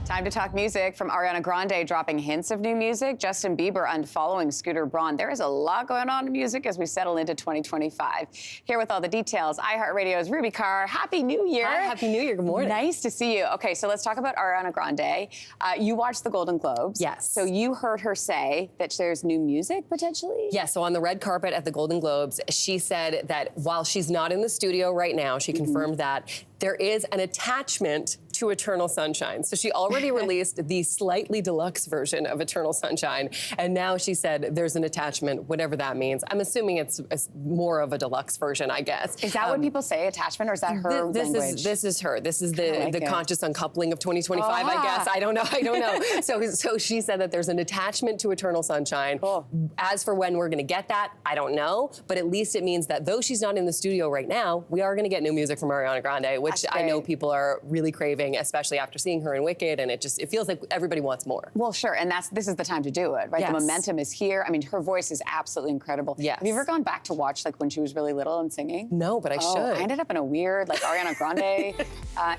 Time to talk music. From Ariana Grande dropping hints of new music, Justin Bieber unfollowing Scooter Braun. There is a lot going on in music as we settle into 2025. Here with all the details, iHeartRadio's Ruby Carr. Happy New Year. Hi, Happy New Year. Good morning. Nice to see you. Okay, so let's talk about Ariana Grande. You watched the Golden Globes. Yes. So you heard her say that there's new music potentially? Yeah, so on the red carpet at the Golden Globes, she said that while she's not in the studio right now, she confirmed that there is an attachment to Eternal Sunshine. So she already released the slightly deluxe version of Eternal Sunshine, and now she said there's an attachment, whatever that means. I'm assuming it's more of a deluxe version, I guess. Is that what people say, attachment, or is that her language? This is her. This is the conscious uncoupling of 2025, I guess. I don't know. So she said that there's an attachment to Eternal Sunshine. Cool. As for when we're gonna get that, I don't know, but at least it means that though she's not in the studio right now, we are gonna get new music from Ariana Grande, which I know people are really craving, especially after seeing her in Wicked, and it feels like everybody wants more. Well, sure, and this is the time to do it, right? Yes. The momentum is here. I mean, her voice is absolutely incredible. Yes. Have you ever gone back to watch like when she was really little and singing? No, but I should. I ended up in a weird like Ariana Grande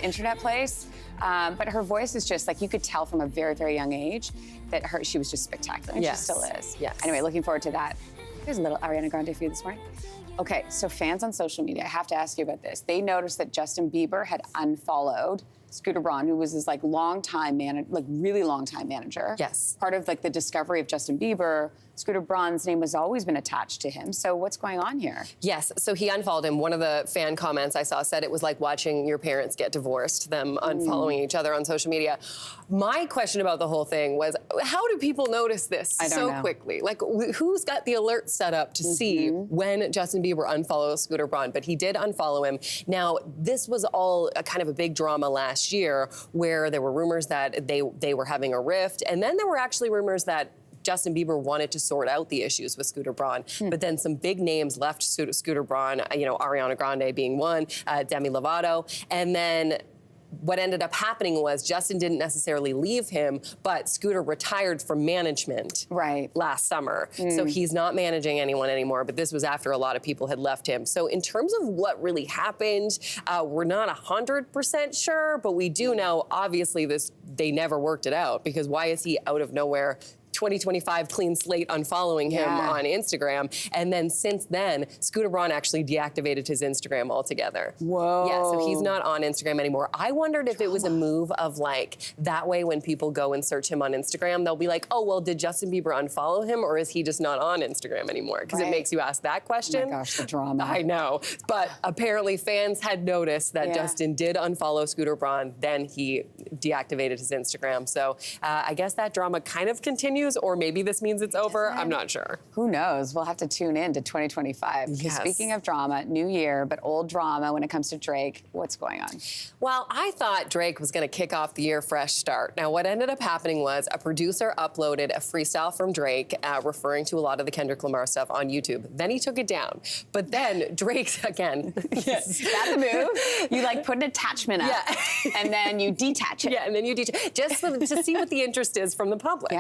internet place, but her voice is just like, you could tell from a very, very young age that she was just spectacular, and she still is. Yes. Anyway, looking forward to that. There's a little Ariana Grande for you this morning. Okay, so fans on social media, I have to ask you about this. They noticed that Justin Bieber had unfollowed Scooter Braun, who was his like really long time manager. Yes. Part of like the discovery of Justin Bieber, Scooter Braun's name has always been attached to him. So what's going on here? Yes, so he unfollowed him. One of the fan comments I saw said it was like watching your parents get divorced, them unfollowing each other on social media. My question about the whole thing was, how do people notice this so quickly? Like, who's got the alert set up to see when Justin Bieber unfollows Scooter Braun? But he did unfollow him. Now, this was all a kind of a big drama last year where there were rumors that they were having a rift, and then there were actually rumors that Justin Bieber wanted to sort out the issues with Scooter Braun, but then some big names left Scooter Braun, Ariana Grande being one, Demi Lovato, and then what ended up happening was Justin didn't necessarily leave him, but Scooter retired from management last summer. So he's not managing anyone anymore, but this was after a lot of people had left him. So in terms of what really happened, we're not 100% sure, but we do know, obviously, they never worked it out, because why is he out of nowhere 2025 clean slate unfollowing him on Instagram? And then since then, Scooter Braun actually deactivated his Instagram altogether. Whoa. Yeah, so he's not on Instagram anymore. I wondered if it was a move of like, that way when people go and search him on Instagram, they'll be like, oh, well, did Justin Bieber unfollow him, or is he just not on Instagram anymore? Because it makes you ask that question. Oh my gosh, the drama. I know. But apparently fans had noticed that Justin did unfollow Scooter Braun, then he deactivated his Instagram. So I guess that drama kind of continues, or maybe this means it's over. I'm not sure. Who knows? We'll have to tune in to 2025. Yes. Speaking of drama, new year, but old drama when it comes to Drake. What's going on? Well, I thought Drake was going to kick off the year fresh start. Now, what ended up happening was a producer uploaded a freestyle from Drake referring to a lot of the Kendrick Lamar stuff on YouTube. Then he took it down. But then Drake, again. That's the move. You like put an attachment up and then you detach it. Yeah, and then you detach, just to see what the interest is from the public.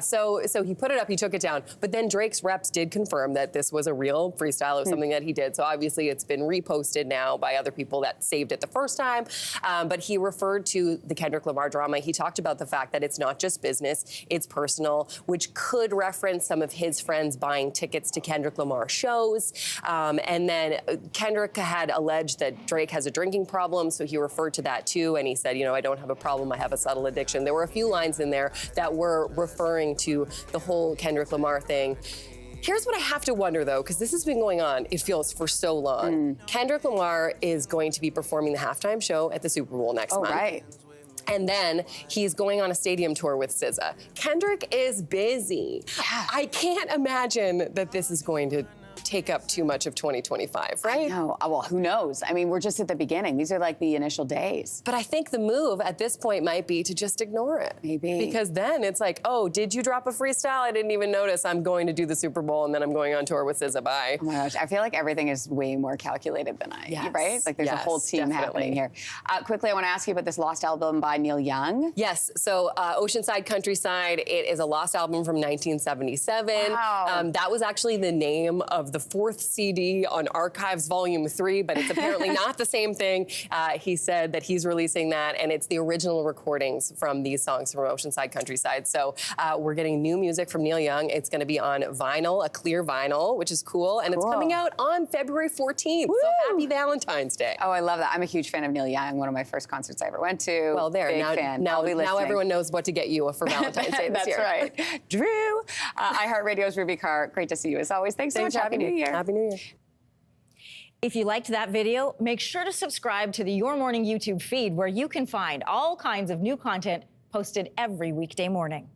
So he put it up, he took it down. But then Drake's reps did confirm that this was a real freestyle. It was something that he did. So obviously it's been reposted now by other people that saved it the first time. But he referred to the Kendrick Lamar drama. He talked about the fact that it's not just business, it's personal, which could reference some of his friends buying tickets to Kendrick Lamar shows. And then Kendrick had alleged that Drake has a drinking problem, so he referred to that too. And he said, I don't have a problem, I have a subtle addiction. There were a few lines in there that were referring to the whole Kendrick Lamar thing. Here's what I have to wonder, though, because this has been going on, it feels, for so long. Kendrick Lamar is going to be performing the halftime show at the Super Bowl next month. Right. And then he's going on a stadium tour with SZA. Kendrick is busy. I can't imagine that this is going to take up too much of 2025, right? No, well, who knows? I mean, we're just at the beginning. These are like the initial days. But I think the move at this point might be to just ignore it. Maybe. Because then it's like, oh, did you drop a freestyle? I didn't even notice. I'm going to do the Super Bowl and then I'm going on tour with SZA. Bye. Oh my gosh, I feel like everything is way more calculated than right? Like there's a whole team happening here. Quickly, I want to ask you about this lost album by Neil Young. Yes, so Oceanside Countryside, it is a lost album from 1977. Wow. That was actually the name of the 4th CD on Archives Volume 3, but it's apparently not the same thing. He said that he's releasing that, and it's the original recordings from these songs from Oceanside Countryside. So we're getting new music from Neil Young. It's going to be on vinyl, a clear vinyl, which is cool, and it's coming out on February 14th. Woo! So happy Valentine's Day. Oh, I love that. I'm a huge fan of Neil Young, one of my first concerts I ever went to. Well, there. Big fan. Now everyone knows what to get you for Valentine's Day this year. That's right. Drew, iHeartRadio's Ruby Carr, great to see you as always. Thanks so much. Happy New Year. Happy New Year. If you liked that video, make sure to subscribe to the Your Morning YouTube feed, where you can find all kinds of new content posted every weekday morning.